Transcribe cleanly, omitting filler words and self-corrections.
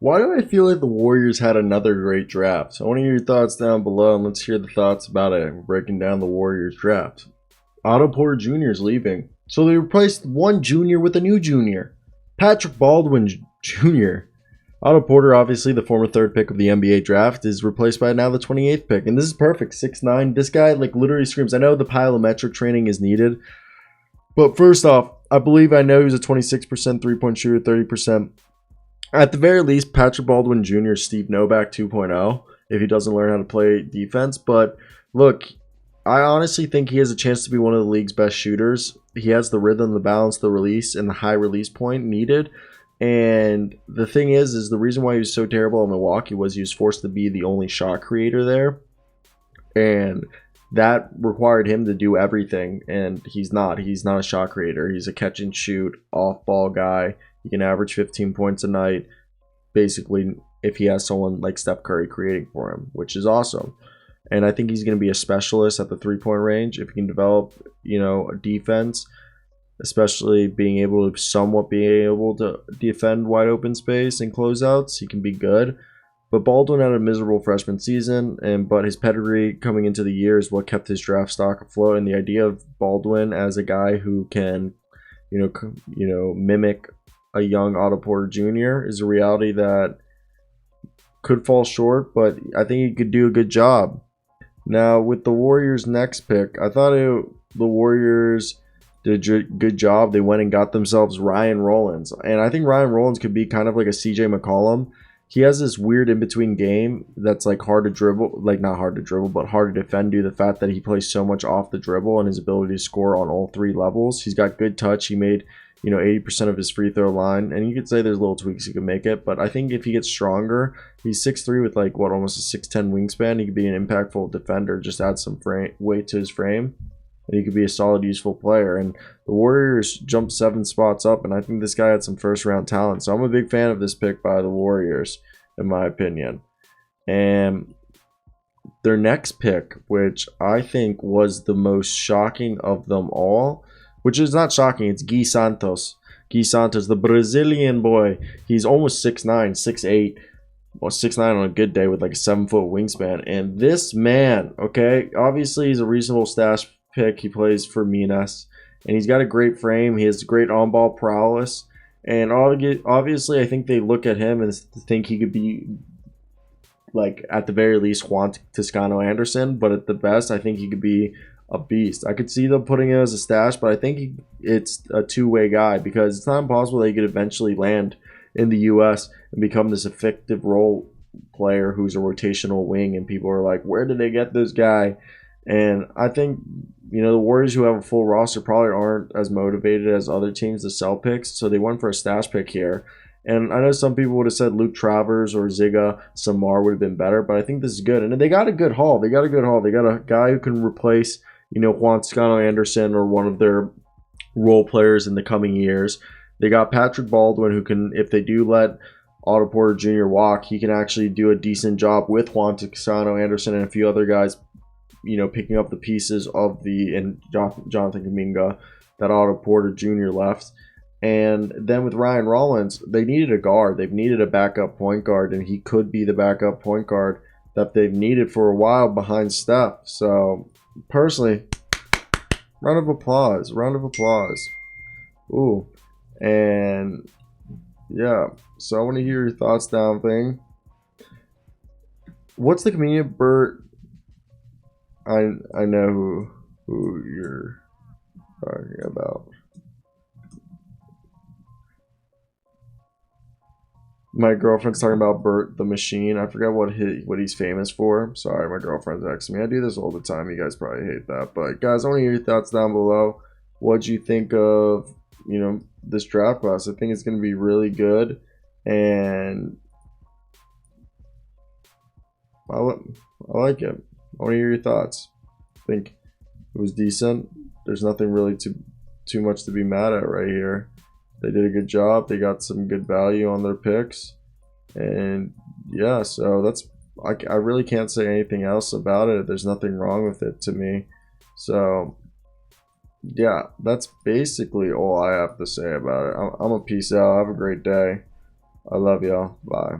Why do I feel like the Warriors had another great draft? I want to hear your thoughts down below, and let's hear the thoughts about it. We're breaking down the Warriors draft. Otto Porter Jr. is leaving, so they replaced one junior with a new junior, Patrick Baldwin Jr. Otto Porter, obviously the former third pick of the NBA draft, is replaced by now the 28th pick, and this is perfect. 6'9". This guy like literally screams. I know the plyometric training is needed, but first off, I know he's a 26% three-point shooter, 30%. At the very least, Patrick Baldwin Jr. is Steve Novak 2.0 if he doesn't learn how to play defense. But look, I honestly think he has a chance to be one of the league's best shooters. He has the rhythm, the balance, the release, and the high release point needed. And the thing is the reason why he was so terrible in Milwaukee was he was forced to be the only shot creator there. And that required him to do everything. And he's not. He's not a shot creator. He's a catch and shoot, off ball guy. He can average 15 points a night, basically, if he has someone like Steph Curry creating for him, which is awesome. And I think he's going to be a specialist at the three-point range if he can develop, a defense, especially being able to defend wide open space and closeouts. He can be good. But Baldwin had a miserable freshman season, but his pedigree coming into the year is what kept his draft stock afloat. And the idea of Baldwin as a guy who can, mimic a young Otto Porter Jr. is a reality that could fall short, but I think he could do a good job. Now, with the Warriors' next pick, I thought the Warriors did a good job. They went and got themselves Ryan Rollins, and I think Ryan Rollins could be kind of like a CJ McCollum. He has this weird in-between game that's like hard to dribble, like not hard to dribble, but hard to defend due to the fact that he plays so much off the dribble and his ability to score on all three levels. He's got good touch. He made 80% of his free throw line, and you could say there's little tweaks he can make it, but I think if he gets stronger, he's 6'3" with almost a 6'10" wingspan. He could be an impactful defender, just add some weight to his frame, and he could be a solid, useful player. And the Warriors jumped 7 spots up, and I think this guy had some first round talent, so I'm a big fan of this pick by the Warriors, in my opinion. And their next pick, which I think was the most shocking of them all, which is not shocking. It's Gui Santos. Gui Santos, the Brazilian boy. He's almost 6'9", 6'8", well, 6'9" on a good day with like a 7-foot wingspan. And this man, okay, obviously he's a reasonable stash pick. He plays for Minas, and he's got a great frame. He has great on-ball prowess. And obviously I think they look at him and think he could be, like, at the very least, Juan Toscano Anderson. But at the best, I think he could be a beast. I could see them putting him as a stash, but I think it's a two-way guy, because it's not impossible that he could eventually land in the U.S. and become this effective role player who's a rotational wing, and people are like, where did they get this guy? And I think, the Warriors, who have a full roster, probably aren't as motivated as other teams to sell picks, so they went for a stash pick here. And I know some people would have said Luke Travers or Ziga Samar would have been better, but I think this is good. And they got a good haul. They got a guy who can replace Juan Toscano Anderson or one of their role players in the coming years. They got Patrick Baldwin, who can, if they do let Otto Porter Jr. walk, he can actually do a decent job with Juan Toscano Anderson and a few other guys, picking up the pieces of and Jonathan Kuminga that Otto Porter Jr. left. And then with Ryan Rollins, they needed a guard. They've needed a backup point guard, and he could be the backup point guard that they've needed for a while behind Steph. So, personally, round of applause. Ooh. And yeah, so I want to hear your thoughts down thing. What's the comedian Bert? I know who you're talking about. My girlfriend's talking about Bert the Machine. I forgot what he's famous for. Sorry, my girlfriend's texting me. I do this all the time. You guys probably hate that. But guys, I want to hear your thoughts down below. What'd you think of, this draft class? I think it's going to be really good. And I like it. I want to hear your thoughts. I think it was decent. There's nothing really too much to be mad at right here. They did a good job. They got some good value on their picks. And yeah, so I really can't say anything else about it. There's nothing wrong with it to me. So yeah, that's basically all I have to say about it. I'm a peace out. Have a great day. I love y'all. Bye.